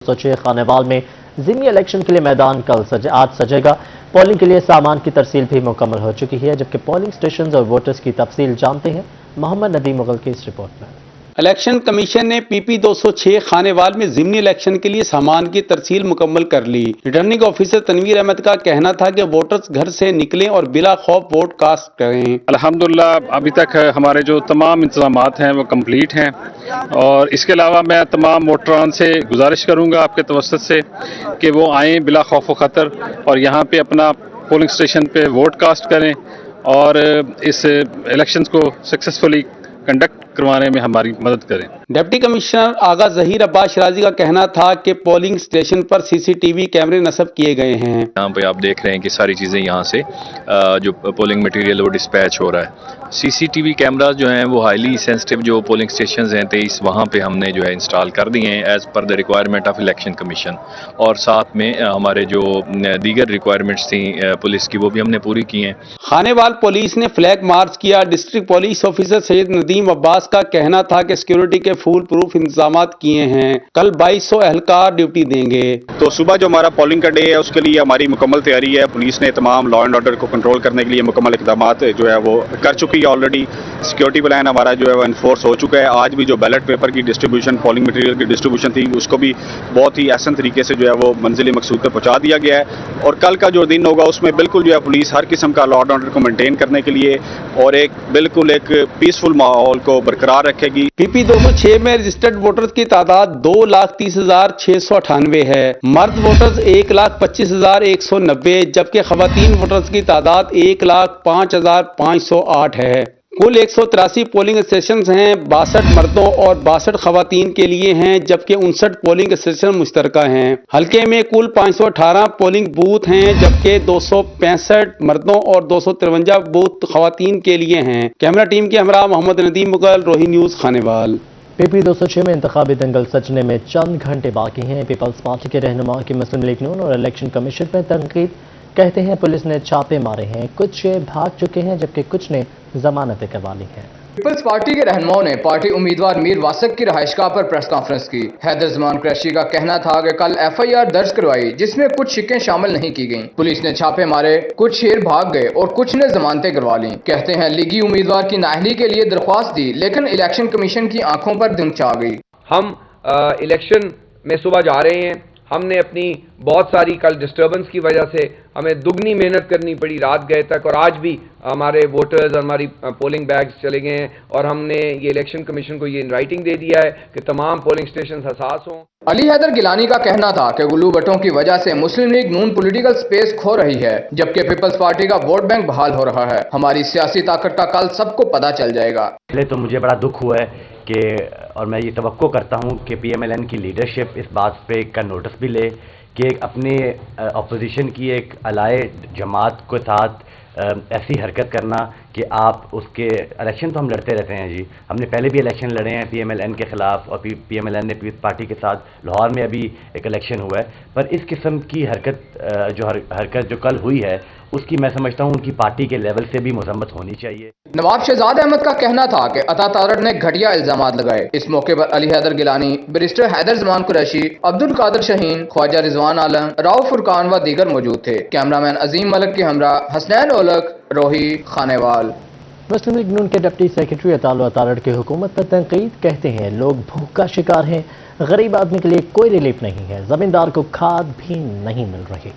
206 खानेवाल में ज़िमनी इलेक्शन के लिए मैदान आज सजेगा। पोलिंग के लिए सामान की तरसील भी मुकम्मल हो चुकी है, जबकि पोलिंग स्टेशन और वोटर्स की तफसील जानते हैं मोहम्मद नदीम मुगल की इस रिपोर्ट में। इलेक्शन कमीशन ने पीपी 206 खानेवाल में ज़िमनी इलेक्शन के लिए सामान की तरसील मुकम्मल कर ली। रिटर्निंग ऑफिसर तनवीर अहमद का कहना था कि वोटर्स घर से निकलें और बिला खौफ वोट कास्ट करें। अल्हम्दुलिल्लाह अभी तक हमारे जो तमाम इंतजामात हैं वो कंप्लीट हैं, और इसके अलावा मैं तमाम वोटरान से गुजारिश करूंगा आपके तवस्सुत से कि वो आएँ बिला खौफ व खतर और यहाँ पे अपना पोलिंग स्टेशन पे वोट कास्ट करें और इस इलेक्शंस को सक्सेसफुली कंडक्ट करवाने में हमारी मदद करें। डिप्टी कमिश्नर आगा ज़हीर अब्बास शराजी का कहना था कि पोलिंग स्टेशन पर सीसीटीवी कैमरे नस्ब किए गए हैं। यहाँ पे आप देख रहे हैं कि सारी चीज़ें यहाँ से जो पोलिंग मटेरियल वो डिस्पैच हो रहा है। सीसीटीवी कैमराज जो हैं वो हाईली सेंसिटिव जो पोलिंग स्टेशंस हैं 23 वहाँ पे हमने जो है इंस्टॉल कर दिए हैं as per the requirement of election commission, और साथ में हमारे जो दीगर रिक्वायरमेंट्स थी पुलिस की वो भी हमने पूरी की हैं। खानेवाल पुलिस ने फ्लैग मार्च किया। District police officer Syed Nadeem Abbas का कहना था कि सिक्योरिटी के फुल प्रूफ इंतजाम किए हैं। कल 2200 एहलकार ड्यूटी देंगे। तो सुबह जो हमारा पोलिंग का डे है उसके लिए हमारी मुकम्मल तैयारी है। पुलिस ने तमाम लॉ एंड ऑर्डर को कंट्रोल करने के लिए मुकम्मल इकदाम जो है वो कर चुकी है। ऑलरेडी सिक्योरिटी प्लान हमारा जो है वो इन्फोर्स हो चुका है। आज भी जो बैलेट पेपर की डिस्ट्रीब्यूशन, पोलिंग मटेरियल की डिस्ट्रीब्यूशन थी, उसको भी बहुत ही आसान तरीके से जो है वो मंजिल मकसूद पर पहुंचा दिया गया है। और कल का जो दिन होगा उसमें बिल्कुल जो है पुलिस हर किस्म का लॉ एंड ऑर्डर को मेंटेन करने के लिए और बिल्कुल एक पीसफुल माहौल को बरकरार रखेगी। पीपी 206 में रजिस्टर्ड वोटर्स की तादाद 2,30,698 है। मर्द वोटर्स 1,25,190, जबकि खवातीन वोटर्स की तादाद 1,05,508 है। कुल 183 पोलिंग स्टेशन हैं, 62 मर्दों और 62 खवातीन के लिए हैं, जबकि 59 पोलिंग स्टेशन मुश्तरका हैं। हल्के में कुल 518 पोलिंग बूथ हैं, जबकि 265 मर्दों और 253 बूथ खवातीन के लिए हैं। कैमरा टीम के हमरा मोहम्मद नदीम मुगल, रोही न्यूज़, खानेवाल। पीपी 206 में इंतखाबी दंगल सजने में चंद घंटे बाकी हैं। पीपल्स पार्टी के रहनुमा की मुस्लिम लीग नून और इलेक्शन कमीशन में तनकीद। कहते हैं पुलिस ने छापे मारे हैं, कुछ भाग चुके हैं जबकि कुछ ने जमानतें करवा ली हैं। पीपल्स पार्टी के रहनुमाओं ने पार्टी उम्मीदवार मीर वासक की रहायशगाह पर प्रेस कॉन्फ्रेंस की। हैदर जमान कुरैशी का कहना था कि कल FIR दर्ज करवाई जिसमें कुछ शिकें शामिल नहीं की गईं। पुलिस ने छापे मारे, कुछ शेर भाग गए और कुछ ने जमानतें करवा ली। कहते हैं लीगी उम्मीदवार की नाअहली के लिए दरख्वास्त दी, लेकिन इलेक्शन कमीशन की आंखों पर धुंध छा गई। हम इलेक्शन में सुबह जा रहे हैं। हमने अपनी बहुत सारी कल डिस्टर्बेंस की वजह से हमें दुगनी मेहनत करनी पड़ी रात गए तक, और आज भी हमारे वोटर्स और हमारी पोलिंग बैग्स चले गए हैं, और हमने ये इलेक्शन कमीशन को ये इन राइटिंग दे दिया है कि तमाम पोलिंग स्टेशन हसास हों। अली हैदर गिलानी का कहना था कि गुल्लू भट्टों की वजह से मुस्लिम लीग नून पॉलिटिकल स्पेस खो रही है, जबकि पीपल्स पार्टी का वोट बैंक बहाल हो रहा है। हमारी सियासी ताकत का कल सबको पता चल जाएगा। पहले तो मुझे बड़ा दुख हुआ है कि, और मैं ये तवक्को करता हूँ कि PMLN की लीडरशिप इस बात पे का नोटिस भी ले कि अपने अपोजिशन की एक अलाए जमात के साथ ऐसी हरकत करना कि आप उसके इलेक्शन तो हम लड़ते रहते हैं जी, हमने पहले भी इलेक्शन लड़े हैं PMLN के ख़िलाफ़, और PMLN ने पीपल्स पार्टी के साथ लाहौर में अभी एक इलेक्शन हुआ है। पर इस किस्म की हरकत जो कल हुई है उसकी मैं समझता हूँ उनकी पार्टी के लेवल से भी मजम्मत होनी चाहिए। नवाब शहजाद अहमद का कहना था कि अता तारड़ ने घटिया इल्जामात लगाए। इस मौके पर अली हैदर गिलानी, बैरिस्टर हैदर जमान कुरैशी, अब्दुल कादिर शाहीन, ख्वाजा रिजवान आलम, राव फुरकान व दीगर मौजूद थे। कैमरामैन अजीम मलिक के हमरा हसनैन ओलक, रोही, खानेवाल। मुस्लिम लीग नून के डिप्टी सेक्रेटरी अताउल्लाह तारड़ की हुकूमत पर तनकीद। कहते हैं लोग भूख का शिकार हैं, गरीब आदमी के लिए कोई रिलीफ नहीं है, जमींदार को खाद भी नहीं मिल रही।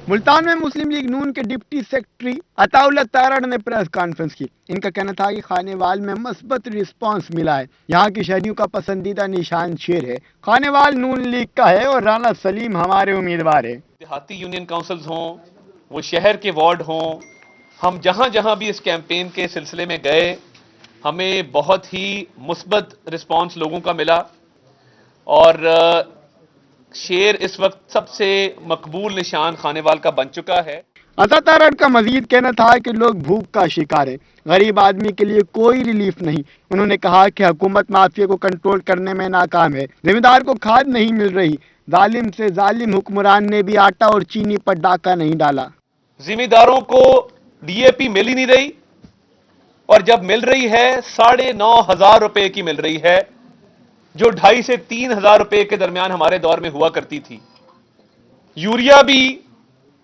मुल्तान में मुस्लिम लीग नून के डिप्टी सेक्रेटरी अताउल्लाह तारड़ ने प्रेस कॉन्फ्रेंस की। इनका कहना था कि खानेवाल में मस्बत रिस्पांस मिला है। यहाँ की शहरियों का पसंदीदा निशान शेर है। खानेवाल नून लीग का है और राना सलीम हमारे उम्मीदवार है। देहाती यूनियन काउंसिल्स हों, वो शहर के वार्ड हों, हम जहाँ जहाँ भी इस कैंपेन के सिलसिले में गए हमें बहुत ही मुस्बत रिस्पांस लोगों का मिला, और शेर इस वक्त सबसे मकबूल निशान खानेवाल का बन चुका है। अता तारड़ का मजीद कहना था कि लोग भूख का शिकार है, गरीब आदमी के लिए कोई रिलीफ नहीं। उन्होंने कहा कि हुकूमत माफिया को कंट्रोल करने में नाकाम है, जिम्मेदार को खाद नहीं मिल रही, जालिम से जालिम हुक्मरान ने भी आटा और चीनी पर डाका नहीं डाला। जिम्मेदारों को DAP मिल ही नहीं रही, और जब मिल रही है 9,500 रुपए की मिल रही है, جو 2,500 سے 3,000 روپے کے درمیان ہمارے دور میں ہوا کرتی تھی. یوریا بھی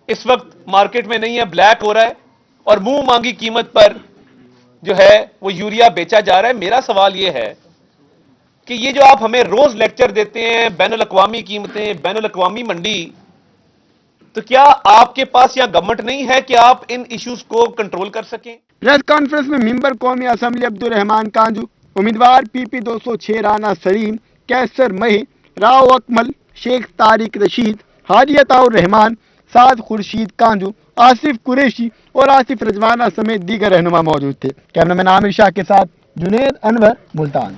اس وقت مارکیٹ میں نہیں ہے، بلیک ہو رہا ہے اور منہ مانگی قیمت پر جو ہے وہ یوریا بیچا جا رہا ہے. میرا سوال یہ ہے کہ یہ جو آپ ہمیں روز لیکچر دیتے ہیں بین الاقوامی قیمتیں، بین الاقوامی منڈی، تو کیا آپ کے پاس یا گورنمنٹ نہیں ہے کہ آپ ان ایشوز کو کنٹرول کر سکیں؟ پریس کانفرنس میں ممبر قومی اسمبلی عبدالرحمان کانجو، امیدوار PP 206 رانا سلیم، کیسر مہی، راؤ اکمل، شیخ طارق رشید، حاجی عطاء الرحمان، سعد خورشید کانجو، آصف قریشی اور آصف رضوانہ سمیت دیگر رہنما موجود تھے. کیمرامین عامر شاہ کے ساتھ جنید انور، ملتان.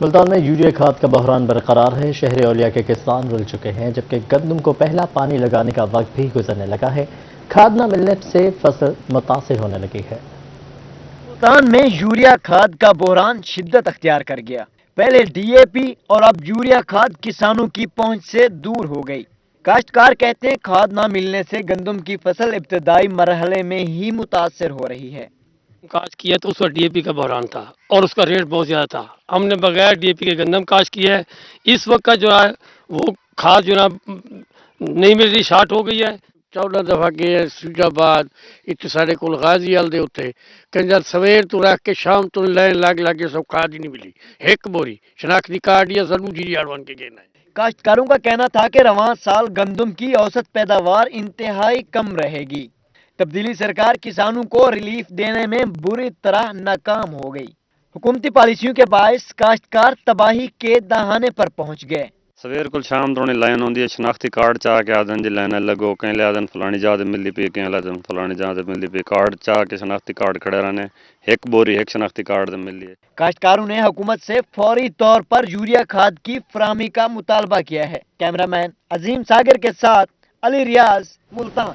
ملتان میں یوریا کھاد کا بحران برقرار ہے. شہر اولیا کے کسان رل چکے ہیں جبکہ گندم کو پہلا پانی لگانے کا وقت بھی گزرنے لگا ہے. کھاد نہ ملنے سے فصل متاثر ہونے لگی ہے. ملتان میں یوریا کھاد کا بحران شدت اختیار کر گیا. پہلے DAP اور اب یوریا کھاد کسانوں کی پہنچ سے دور ہو گئی. کاشتکار کہتے ہیں کھاد نہ ملنے سے گندم کی فصل ابتدائی مرحلے میں ہی متاثر ہو رہی ہے. کاشت کیا تو اس کا DAP کا بحران تھا اور اس کا ریٹ بہت زیادہ تھا. ہم نے بغیر DAP کے گندم کاشت کیا ہے. اس وقت کا جو ہے وہ کھاد جو ہے نہیں مل رہی، شارٹ ہو گئی ہے. 14 دفعہ گئے سوجا بعد اتنے سارے کول غازی آل دے ہوتے کنجر سویر تو رکھ کے شام تو لائن لگ کے سب کھاد ہی نہیں ملی. ایک بوری شناختی کارڈ یا ضرور جی بن کے گینا ہے. کاشتکاروں کا کہنا تھا کہ رواں سال گندم کی اوسط پیداوار انتہائی کم رہے گی. تبدیلی سرکار کسانوں کو ریلیف دینے میں بری طرح ناکام ہو گئی. حکومتی پالیسیوں کے باعث کاشتکار تباہی کے دہانے پر پہنچ گئے. سویر کو شام تو لائن ہوتی ہے، شناختی کارڈ چاہ کے آدن جی لائن لگو، کہیں لے آدن فلانی جا ملی پی، کہیں لے فلانی جا ملی پی. کارڈ چاہ کے شناختی کارڈ کھڑے رہنے، ایک بوری ایک شناختی کارڈ ملی ہے. کاشتکاروں نے حکومت سے فوری طور پر یوریا کھاد کی فراہمی کا مطالبہ کیا ہے. کیمرامین عظیم ساگر کے ساتھ علی ریاض، ملتان.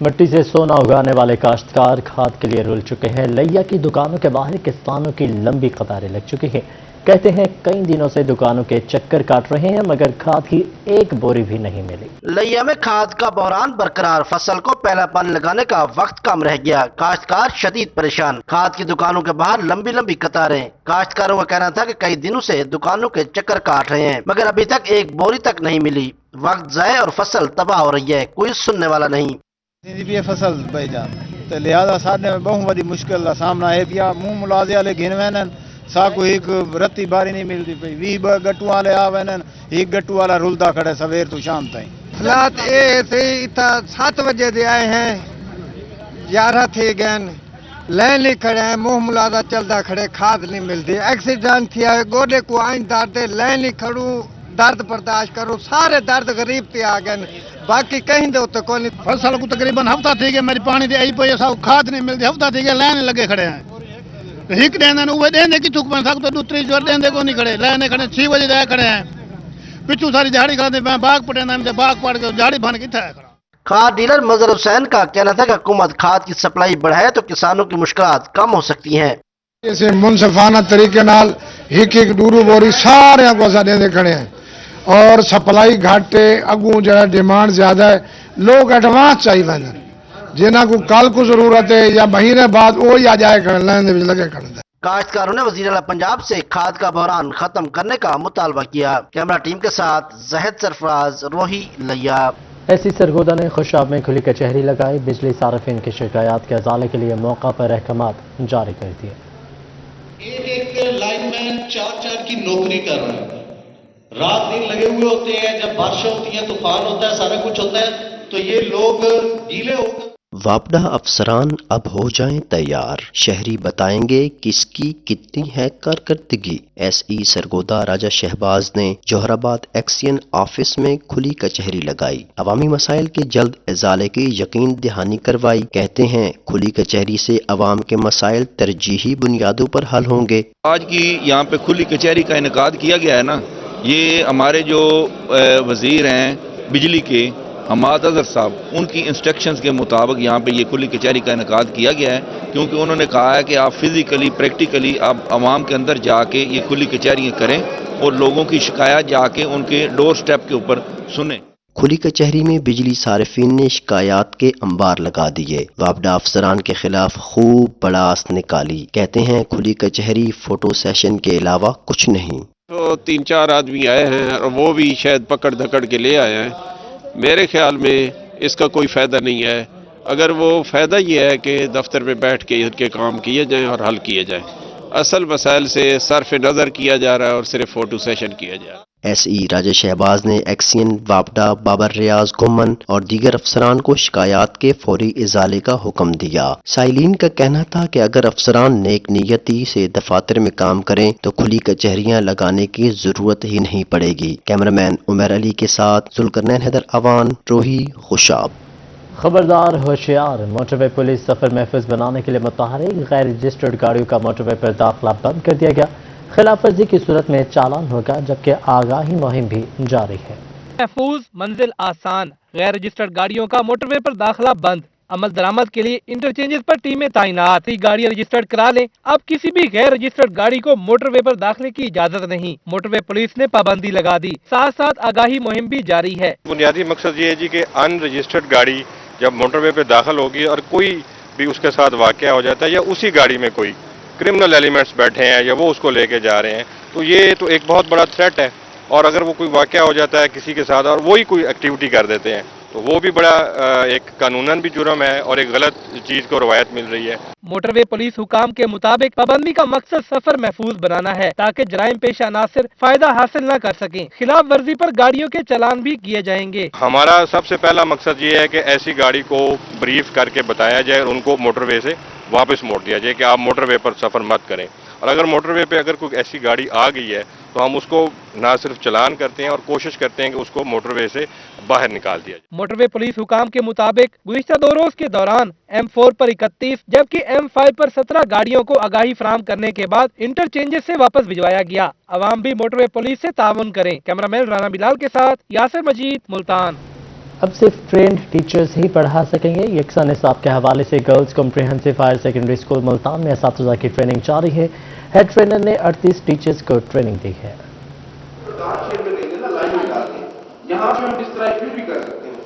مٹی سے سونا اگانے والے کاشتکار کھاد کے لیے رل چکے ہیں. لیا کی دکانوں کے باہر کسانوں کی لمبی قطاریں لگ چکی ہیں. کہتے ہیں کئی دنوں سے دکانوں کے چکر کاٹ رہے ہیں مگر کھاد کی ایک بوری بھی نہیں ملی. لیا میں کھاد کا بحران برقرار، فصل کو پہلا پانی لگانے کا وقت کم رہ گیا. کاشتکار شدید پریشان، کھاد کی دکانوں کے باہر لمبی لمبی قطاریں. کاشتکاروں کا کہنا تھا کہ کئی دنوں سے دکانوں کے چکر کاٹ رہے ہیں مگر ابھی تک ایک بوری تک نہیں ملی. وقت ضائع اور فصل تباہ ہو رہی ہے، کوئی سننے والا نہیں. فصل بھائی جان تو لہذا ساتھ میں بہت بڑی مشکل کا سامنا ہے پیا. منہ ملازے والے گھن وین سا کو ایک رتی باری نہیں ملتی پی. 20 گٹو والے آ وین، ایک گٹو والا رلتا کھڑے سویر تو شام تائیں. حالات اے تھے 7 بجے دے آئے ہیں، 11 تھے گئے، لائن نہیں کھڑے ہیں، منہ ملازہ چلتا کھڑے، کھاد نہیں ملتی. ایکسیڈنٹ تھیا ہے، گوڈے کو آئیں درد، لائن نہیں کھڑوں، درد برداشت کرو. سارے درد غریب پہ آ گئے، باقی کہیں دے ہوتے کوئی نہیں. فصل کو تقریباً ہفتہ تھی گیا، میری پانی دے آئی پہ کھاد نہیں ملتی. ہفتہ تھی گیا لائن لگے کھڑے ہیں. ایک دین وہ دیں کی تھوک بن سکتے، دوسری جوڑ دیں کو نہیں کھڑے، لائن کھڑے 6 بجے دے کھڑے ہیں. پچھو ساری جھاڑی کھڑے ہیں، باغ پٹے باغ پاڑ کے جھاڑی بن کے ہے. کھاد ڈیلر مظہر حسین کا کہنا تھا کہ حکومت کھاد کی سپلائی بڑھائے تو کسانوں کی مشکلات کم ہو سکتی ہیں. اسے منصفانہ طریقے نال ایک ڈورو بوری سارے کو ایسا دے کھڑے ہیں اور سپلائی گھاٹے اگوں جو ہے ڈیمانڈ زیادہ ہے. لوگ ایڈوانس چاہیے وین جنہوں کو کل کو ضرورت ہے یا مہینے بعد وہی آ جائے کھڑے لائن لگے کھڑے. کاشتکاروں نے وزیر اعلیٰ پنجاب سے کھاد کا بحران ختم کرنے کا مطالبہ کیا. کیمرہ ٹیم کے ساتھ زہد سرفراز، روہی، لیا. ایسی سرگودا نے خوشاب میں کھلی کچہری لگائی. بجلی صارفین کی شکایات کے ازالے کے لیے موقع پر احکامات جاری کر دیے. ایک لائن مین 4 کی نوکری کر رہے ہیں، رات دن لگے ہوئے ہوتے ہیں. جب بارشیں ہوتی ہیں، طوفان ہوتا ہے، سارا کچھ ہوتا ہے تو یہ لوگ گیلے ہو کر. وابڈہ افسران اب ہو جائیں تیار، شہری بتائیں گے کس کی کتنی ہے کارکردگی. SE سرگودا راجہ شہباز نے جوہر آباد ایکسین آفس میں کھلی کچہری لگائی. عوامی مسائل کے جلد ازالے کی یقین دہانی کروائی. کہتے ہیں کھلی کچہری سے عوام کے مسائل ترجیحی بنیادوں پر حل ہوں گے. آج کی یہاں پہ کھلی کچہری کا انعقاد کیا گیا ہے نا، یہ ہمارے جو وزیر ہیں بجلی کے حماد اظہر صاحب، ان کی انسٹرکشنز کے مطابق یہاں پہ یہ کھلی کچہری کا انعقاد کیا گیا ہے. کیونکہ انہوں نے کہا ہے کہ آپ فزیکلی پریکٹیکلی آپ عوام کے اندر جا کے یہ کھلی کچہریاں کریں اور لوگوں کی شکایات جا کے ان کے ڈور سٹیپ کے اوپر سنیں. کھلی کچہری میں بجلی صارفین نے شکایات کے انبار لگا دیے. وابڈہ افسران کے خلاف خوب بڑاس نکالی. کہتے ہیں کھلی کچہری فوٹو سیشن کے علاوہ کچھ نہیں. تو 3-4 آدمی آئے ہیں اور وہ بھی شاید پکڑ دھکڑ کے لے آئے ہیں. میرے خیال میں اس کا کوئی فائدہ نہیں ہے. اگر وہ فائدہ یہ ہے کہ دفتر میں بیٹھ کے ان کے کام کیے جائیں اور حل کیے جائیں. اصل مسائل سے صرف نظر کیا جا رہا ہے اور صرف فوٹو سیشن کیا جا رہا ہے. ایس ای راجہ شہباز نے ایکسین وابڈا بابر ریاض گھمن اور دیگر افسران کو شکایات کے فوری ازالے کا حکم دیا. سائلین کا کہنا تھا کہ اگر افسران نیک نیتی سے دفاتر میں کام کریں تو کھلی کچہریاں لگانے کی ضرورت ہی نہیں پڑے گی. کیمرامین عمر علی کے ساتھ ذوالقرنین حیدر اوان، روہی، خوشاب. خبردار ہوشیار، موٹر وے پولیس سفر محفوظ بنانے کے لیے متحرک غیر رجسٹرڈ گاڑیوں کا موٹر وے پر داخلہ بند کر دیا گیا. خلاف ورزی کی صورت میں چالان ہوگا، جبکہ آگاہی مہم بھی جاری ہے. محفوظ، منزل آسان، غیر رجسٹرڈ گاڑیوں کا موٹر وے پر داخلہ بند. عمل درآمد کے لیے انٹرچینجز پر ٹیمیں تعینات. گاڑیاں رجسٹرڈ کرا لیں. اب کسی بھی غیر رجسٹرڈ گاڑی کو موٹر وے پر داخلے کی اجازت نہیں. موٹر وے پولیس نے پابندی لگا دی. ساتھ ساتھ آگاہی مہم بھی جاری ہے. بنیادی مقصد یہ ہے جی کہ ان رجسٹرڈ گاڑی جب موٹر وے پہ داخل ہوگی اور کوئی بھی اس کے ساتھ واقعہ ہو جاتا ہے یا اسی گاڑی میں کوئی کرمنل ایلیمنٹس بیٹھے ہیں یا وہ اس کو لے کے جا رہے ہیں تو یہ تو ایک بہت بڑا تھریٹ ہے. اور اگر وہ کوئی واقعہ ہو جاتا ہے کسی کے ساتھ اور وہی کوئی ایکٹیویٹی کر دیتے ہیں تو وہ بھی بڑا ایک قانوناً بھی جرم ہے اور ایک غلط چیز کو روایت مل رہی ہے. موٹر وے پولیس حکام کے مطابق پابندی کا مقصد سفر محفوظ بنانا ہے تاکہ جرائم پیشہ عناصر فائدہ حاصل نہ کر سکیں. خلاف ورزی پر گاڑیوں کے چلان بھی کیے جائیں گے. ہمارا سب سے پہلا مقصد یہ ہے کہ ایسی گاڑی کو بریف کر کے بتایا جائے اور ان کو موٹر وے سے واپس موڑ دیا جائے کہ آپ موٹر وے پر سفر مت کریں. اور اگر موٹر وے پہ اگر کوئی ایسی گاڑی آ گئی ہے تو ہم اس کو نہ صرف چلان کرتے ہیں اور کوشش کرتے ہیں کہ اس کو موٹر وے سے باہر نکال دیا جائے. موٹر وے پولیس حکام کے مطابق گزشتہ 2 روز کے دوران M4 پر 31 جبکہ M5 پر 17 گاڑیوں کو آگاہی فراہم کرنے کے بعد انٹرچینجز سے واپس بھجوایا گیا. عوام بھی موٹر وے پولیس سے تعاون کریں. کیمرامین رانا بلال کے ساتھ یاسر مجید، ملتان. اب صرف ٹرینڈ ٹیچرز ہی پڑھا سکیں گے. یکساں نصاب کے حوالے سے girls comprehensive higher secondary school Multan میں اساتذہ کی ٹریننگ جاری ہے. ہیڈ ٹرینر نے 38 ٹیچرز کو ٹریننگ دی ہے. یہاں پہ ہم اس طرح بھی کر سکتے ہیں.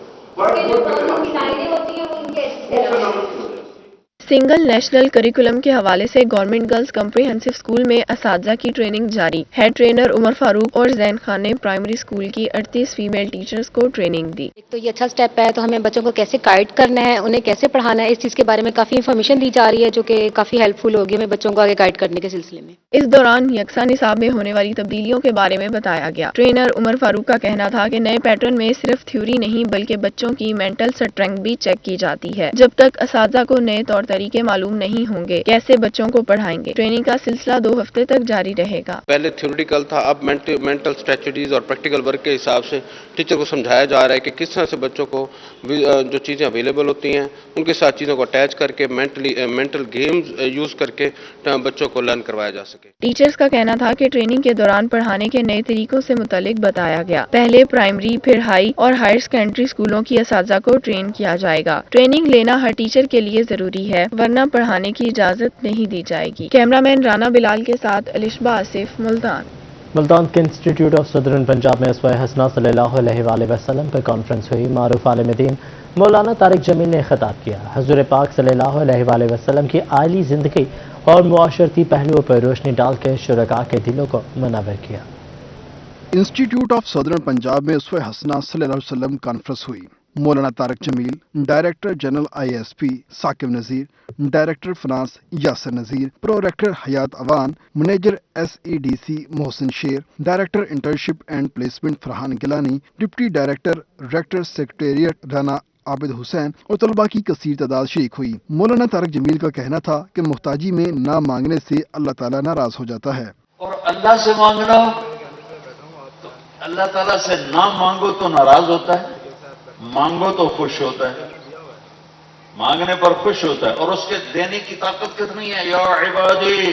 سنگل نیشنل کریکولم کے حوالے سے گورنمنٹ گرلز کمپریہنسو اسکول میں اساتذہ کی ٹریننگ جاری. ہیڈ ٹرینر عمر فاروق اور زین خان نے پرائمری اسکول کی 38 فیمیل ٹیچرز کو ٹریننگ دی. تو یہ اچھا سٹیپ ہے. تو ہمیں بچوں کو کیسے گائیڈ کرنا ہے، انہیں کیسے پڑھانا ہے، اس چیز کے بارے میں کافی انفارمیشن دی جا رہی ہے جو کہ کافی ہیلپ فل ہوگی ہمیں بچوں کو آگے گائیڈ کرنے کے سلسلے میں. اس دوران یکساں نصاب میں ہونے والی تبدیلیوں کے بارے میں بتایا گیا. ٹرینر عمر فاروق کا کہنا تھا کہ نئے پیٹرن میں صرف تھیوری نہیں بلکہ بچوں کی مینٹل سٹرینگتھ بھی چیک کی جاتی ہے. جب تک اساتذہ کو نئے طور طریقے معلوم نہیں ہوں گے کیسے بچوں کو پڑھائیں گے. ٹریننگ کا سلسلہ 2 ہفتے تک جاری رہے گا. پہلے تھیوریٹیکل تھا، اب مینٹل اسٹریٹجیز اور پریکٹیکل ورک کے حساب سے ٹیچر کو سمجھایا جا رہا ہے کہ کس طرح سے بچوں کو جو چیزیں اویلیبل ہوتی ہیں ان کے ساتھ چیزوں کو اٹیچ کر کے مینٹل گیمز یوز کر کے بچوں کو لرن کروایا جا سکے. ٹیچرز کا کہنا تھا کہ ٹریننگ کے دوران پڑھانے کے نئے طریقوں سے متعلق بتایا گیا. پہلے پرائمری پھر ہائی اور ہائر سیکنڈری اسکولوں کی اساتذہ کو ٹرین کیا جائے گا. ٹریننگ لینا ہر ٹیچر کے لیے ضروری ہے ورنہ پڑھانے کی اجازت نہیں دی جائے گی. کیمرامین رانا بلال کے ساتھ الشبہ آصف، ملتان. ملتان کے انسٹیٹیوٹ آف صدرن پنجاب میں اسوہ حسنہ صلی اللہ علیہ وآلہ وسلم پر کانفرنس ہوئی. معروف عالم دین مولانا طارق جمیل نے خطاب کیا. حضور پاک صلی اللہ علیہ وآلہ وسلم کی عالی زندگی اور معاشرتی پہلوؤں پر روشنی ڈال کے شرکاء کے دلوں کو منور کیا. انسٹیٹیوٹ آف صدرن پنجاب میں اسوہ حسنہ صلی اللہ علیہ وسلم کانفرنس ہوئی. Maulana Tariq Jameel, director general IASP Saqib Nazir, director finance Yasir Nazir, pro rector Hayat Awan, manager SEDC Mohsin Sher, director internship and placement Farhan Gilani, deputy director rector secretariat Rana Abid Hussain اور طلباء کی کثیر تعداد شریک ہوئی. مولانا طارق جمیل کا کہنا تھا کہ محتاجی میں نہ مانگنے سے اللہ تعالیٰ ناراض ہو جاتا ہے. اور اللہ سے مانگنا تو اللہ تعالیٰ سے نہ مانگو تو ناراض ہوتا ہے، مانگو تو خوش ہوتا ہے، مانگنے پر خوش ہوتا ہے. اور اس کے دینے کی طاقت کتنی ہے. یا عبادی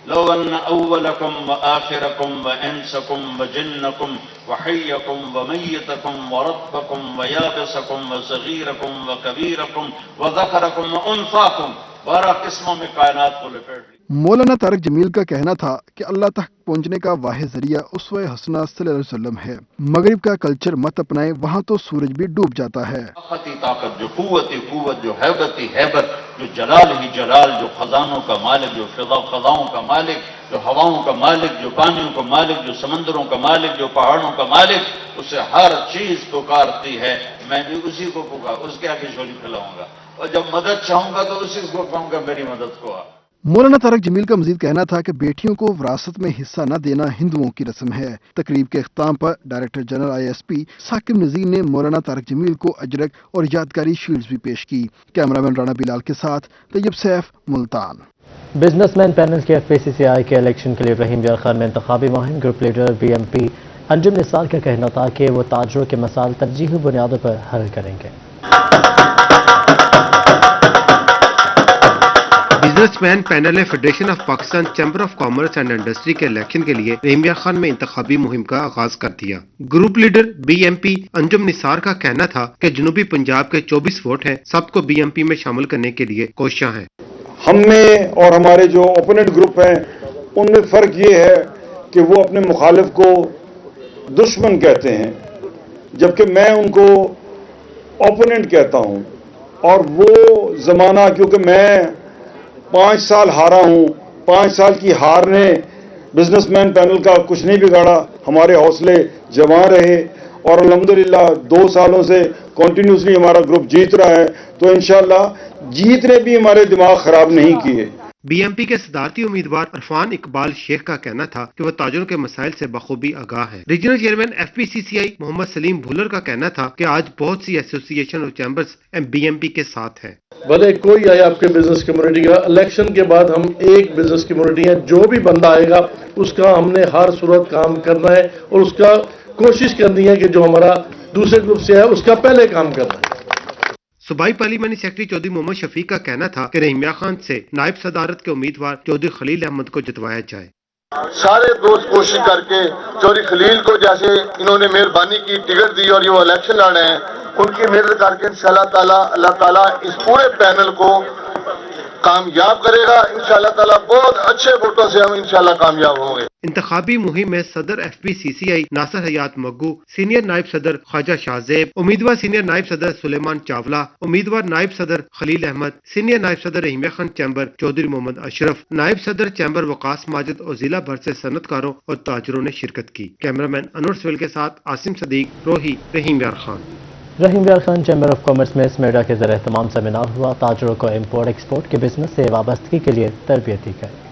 لو ان اولکم وآخرکم وانسکم وجنکم وحیکم ومیتکم ورطبکم ویابسکم وصغیرکم وکبیرکم وذکرکم وانثاکم 12 किस्मों में कायनात को लपेट ली। मौलाना तारिक जमील का कहना था कि अल्लाह तक पहुंचने का वाहिद जरिया उसवे हसना सल्लल्लाहु अलैहि वसल्लम है। मगरिब का कल्चर मत अपनाएं, वहाँ तो सूरज भी डूब जाता है। ताकत, जो कुव्वत, जो हैबत, जो जलाल ही जलाल, जो खजानों का मालिक, जो खजाओं का मालिक, जो हवाओं का मालिक, जो पानियों का मालिक, जो समंदरों का मालिक, जो पहाड़ों का मालिक, उसे हर चीज पुकारती है। मैं भी उसी को उसके आगे झोली फैलाऊंगा, और जब मदद चाहूंगा तो उसी को कहूंगा मेरी मदद को आ। मौलाना तारिक जमील का मजीद कहना था कि बेटियों को विरासत में हिस्सा न देना हिंदुओं की रस्म है। तकरीब के अख्ताम पर डायरेक्टर जनरल ISP साकिब नजीर ने मौलाना तारिक जमील को अजरक और यादगारी शील्ड्स भी पेश की। कैमरामैन राना बिलाल के साथ तैयब सैफ, मुल्तान। बिजनेसमैन पैनल के FPCCI के इलेक्शन के लिए रहीम यार खान में इंतखाबी मुहिम group leader BMP Anjum Nisar का कहना था कि वो ताजरों के मसाइल तरजीही बुनियादों पर हल करेंगे। बिजनेसमैन पैनल ने federation of Pakistan chamber of commerce and industry के इलेक्शन के लिए रहीम यार खान में इंतखाबी मुहिम का आगाज कर दिया। Group leader BMP Anjum Nisar का कहना था कि जनूबी पंजाब के 24 वोट हैं, सबको BMP में शामिल करने के लिए कोशिशां हैं। हम में और हमारे जो ओपोनेंट ग्रुप हैं उनमें फर्क ये है कि वो अपने मुखालिफ को दुश्मन कहते हैं, जबकि मैं उनको ओपोनेंट कहता हूं। और वो जमाना, क्योंकि मैं 5 साल हारा हूं, 5 साल की हार ने बिजनेसमैन पैनल का कुछ नहीं बिगाड़ा। हमारे हौसले जवां रहे और अल्हम्दुलिल्लाह 2 सालों से कंटिन्यूसली हमारा ग्रुप जीत रहा है। तो इंशाल्लाह जीत ने भी हमारे दिमाग खराब नहीं किए। BMP के सदारती उम्मीदवार इरफान इकबाल शेख का कहना था कि वह ताजरों के मसाइल से बखूबी आगाह है। Regional chairman FPCCI Mohammad Saleem Bhullar का कहना था कि आज बहुत सी एसोसिएशन और चैम्बर्स BMP के साथ हैं। भले कोई आए आपके बिजनेस कम्युनिटी का, इलेक्शन के बाद हम एक बिजनेस कम्युनिटी है, जो भी बंदा आएगा उसका हमने हर सूरत काम करना है और उसका कोशिश करनी है कि जो हमारा दूसरे ग्रुप से है उसका पहले काम करना है। सूबाई पार्लिमानी सेक्रेटरी चौधरी मोहम्मद शफीक का कहना था कि रहीम यार खान से नायब सदारत के उम्मीदवार चौधरी खलील अहमद को जितवाया जाए। सारे दोस्त कोशिश करके चौधरी खलील को, जैसे इन्होंने मेहरबानी की, टिकट दी और ये वो इलेक्शन लड़ रहे हैं, उनकी मेहनत करके इंशाअल्लाह अल्लाह ताला इस पूरे पैनल को कामयाब करेगा। इंशाअल्लाह ताला बहुत अच्छे वोटों से हम इंशाअल्लाह कामयाब होंगे। इंतखाबी मुहिम में सदर FPCCI नासिर हयात मग्गू, सीनियर नायब सदर ख्वाजा शाहजेब, उम्मीदवार सीनियर नायब सदर सुलेमान चावला, उम्मीदवार नायब सदर खलील अहमद, सीनियर नायब सदर रहीम यार खान चैम्बर चौधरी मोहम्मद अशरफ, नायब सदर चैम्बर वकास माजिद और जिला भर से सनतकारों और ताजरों ने शिरकत की। कैमरामैन अनवर सवेल के साथ आसिम सदीक, रोही, रहीम यार खान। रहीम यार खान चैम्बर ऑफ कॉमर्स में स्मेडा के ज़रिए तमाम सेमिनार हुआ। ताजरों को इम्पोर्ट एक्सपोर्ट के बिजनेस से वाबस्तगी के लिए तरबियत दी गई।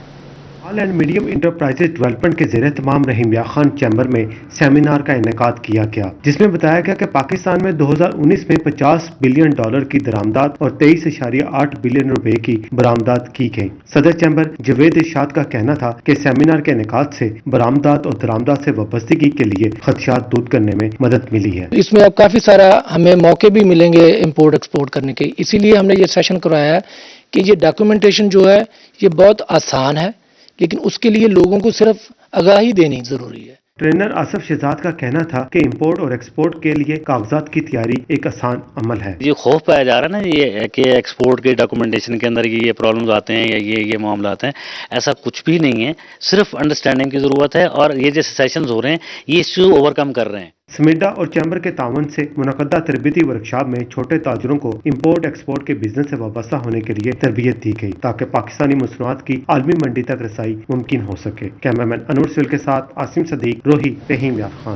Small and medium enterprises development के ज़रिए तमाम रहीम यार खान चैम्बर में सेमिनार का इनेकाद किया गया, जिसमें बताया गया कि पाकिस्तान में 2019 में $50 बिलियन की दरामदात और 23.8 बिलियन रुपए की बरामदात की गई। सदर चैम्बर जवेद इरशाद का कहना था कि सेमिनार के इनेकाद से बरामदात और दरामदात से वाबस्तगी के लिए खदशात दूर करने में मदद मिली है। इसमें अब काफ़ी सारा हमें मौके भी मिलेंगे इम्पोर्ट एक्सपोर्ट करने के, इसीलिए हमने ये सेशन करवाया है कि ये डॉक्यूमेंटेशन जो है ये बहुत आसान है, लेकिन उसके लिए लोगों को सिर्फ आगाही देनी जरूरी है। ट्रेनर आसिफ शहजाद का कहना था कि इंपोर्ट और एक्सपोर्ट के लिए कागजात की तैयारी एक आसान अमल है। ये खौफ पाया जा रहा है ना ये है कि एक्सपोर्ट के डॉक्यूमेंटेशन के अंदर ये प्रॉब्लम्स आते हैं या ये मामला आते हैं, ऐसा कुछ भी नहीं है, सिर्फ अंडरस्टैंडिंग की जरूरत है और ये जैसे सेशंस हो रहे हैं ये इश्यू ओवरकम कर रहे हैं। समेडा और चैम्बर के तावन से मुनक़दा तरबियती वर्कशॉप में छोटे ताजरों को इंपोर्ट एक्सपोर्ट के बिजनेस से वाबस्ता होने के लिए तरबियत दी गई ताकि पाकिस्तानी मसनूआत की आलमी मंडी तक रसाई मुमकिन हो सके। कैमरामैन अनूर सिल के साथ आसिम सदीक, रोही, रहीम यार खान।